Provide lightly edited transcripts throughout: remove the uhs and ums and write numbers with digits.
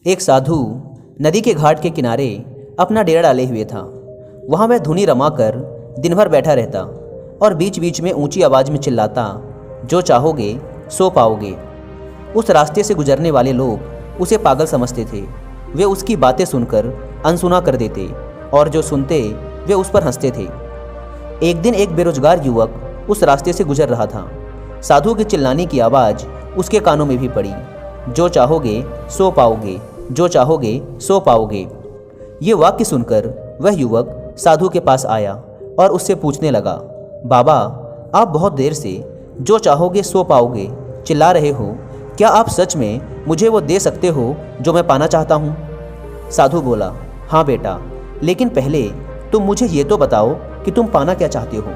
एक साधु नदी के घाट के किनारे अपना डेरा डाले हुए था। वहाँ वह धुनी रमाकर दिन भर बैठा रहता और बीच बीच में ऊंची आवाज़ में चिल्लाता, जो चाहोगे सो पाओगे। उस रास्ते से गुजरने वाले लोग उसे पागल समझते थे। वे उसकी बातें सुनकर अनसुना कर देते और जो सुनते वे उस पर हंसते थे। एक दिन एक बेरोजगार युवक उस रास्ते से गुजर रहा था। साधु के चिल्लाने की आवाज़ उसके कानों में भी पड़ी, जो चाहोगे सो पाओगे, जो चाहोगे सो पाओगे। ये वाक्य सुनकर वह युवक साधु के पास आया और उससे पूछने लगा, बाबा, आप बहुत देर से जो चाहोगे सो पाओगे चिल्ला रहे हो, क्या आप सच में मुझे वो दे सकते हो जो मैं पाना चाहता हूँ? साधु बोला, हाँ बेटा, लेकिन पहले तुम मुझे ये तो बताओ कि तुम पाना क्या चाहते हो।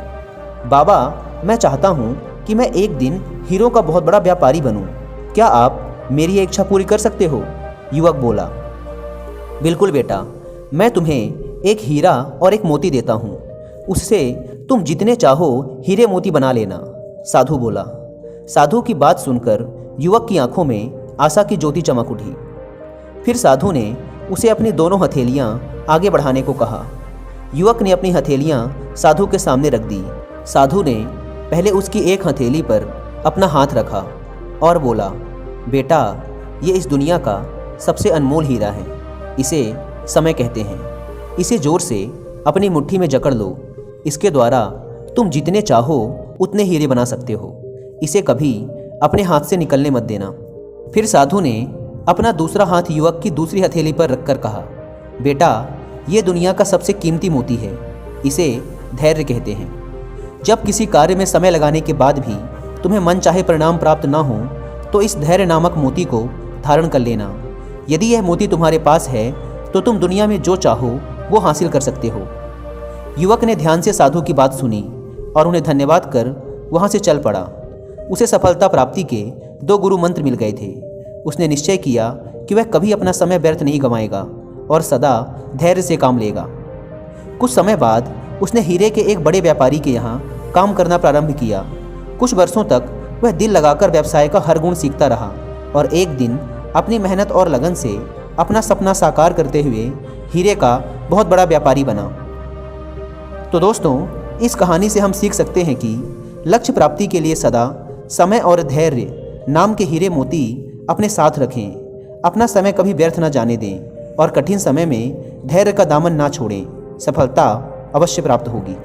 बाबा, मैं चाहता हूँ कि मैं एक दिन हीरों का बहुत बड़ा व्यापारी बनूँ। क्या आप मेरी ये इच्छा पूरी कर सकते हो? युवक बोला, बिल्कुल बेटा, मैं तुम्हें एक हीरा और एक मोती देता हूँ। उससे तुम जितने चाहो हीरे मोती बना लेना। साधु बोला। साधु की बात सुनकर युवक की आंखों में आशा की ज्योति चमक उठी। फिर साधु ने उसे अपनी दोनों हथेलियां आगे बढ़ाने को कहा। युवक ने अपनी हथेलियां साधु के सामने रख दी। साधु ने पहले उसकी एक हथेली पर अपना हाथ रखा और बोला, बेटा, ये इस दुनिया का सबसे अनमोल हीरा है। इसे समय कहते हैं। इसे जोर से अपनी मुट्ठी में जकड़ लो। इसके द्वारा तुम जितने चाहो उतने हीरे बना सकते हो। इसे कभी अपने हाथ से निकलने मत देना। फिर साधु ने अपना दूसरा हाथ युवक की दूसरी हथेली पर रखकर कहा, बेटा, ये दुनिया का सबसे कीमती मोती है। इसे धैर्य कहते हैं। जब किसी कार्य में समय लगाने के बाद भी तुम्हें मनचाहे परिणाम प्राप्त ना हो तो इस धैर्य नामक मोती को धारण कर लेना। यदि यह मोती तुम्हारे पास है तो तुम दुनिया में जो चाहो वो हासिल कर सकते हो। युवक ने ध्यान से साधु की बात सुनी और उन्हें धन्यवाद कर वहाँ से चल पड़ा। उसे सफलता प्राप्ति के 2 गुरु मंत्र मिल गए थे। उसने निश्चय किया कि वह कभी अपना समय व्यर्थ नहीं गंवाएगा और सदा धैर्य से काम लेगा। कुछ समय बाद उसने हीरे के एक बड़े व्यापारी के यहाँ काम करना प्रारंभ किया। कुछ वर्षों तक वह दिल लगाकर व्यवसाय का हर गुण सीखता रहा और एक दिन अपनी मेहनत और लगन से अपना सपना साकार करते हुए हीरे का बहुत बड़ा व्यापारी बना। तो दोस्तों, इस कहानी से हम सीख सकते हैं कि लक्ष्य प्राप्ति के लिए सदा समय और धैर्य नाम के हीरे मोती अपने साथ रखें। अपना समय कभी व्यर्थ न जाने दें और कठिन समय में धैर्य का दामन ना छोड़ें। सफलता अवश्य प्राप्त होगी।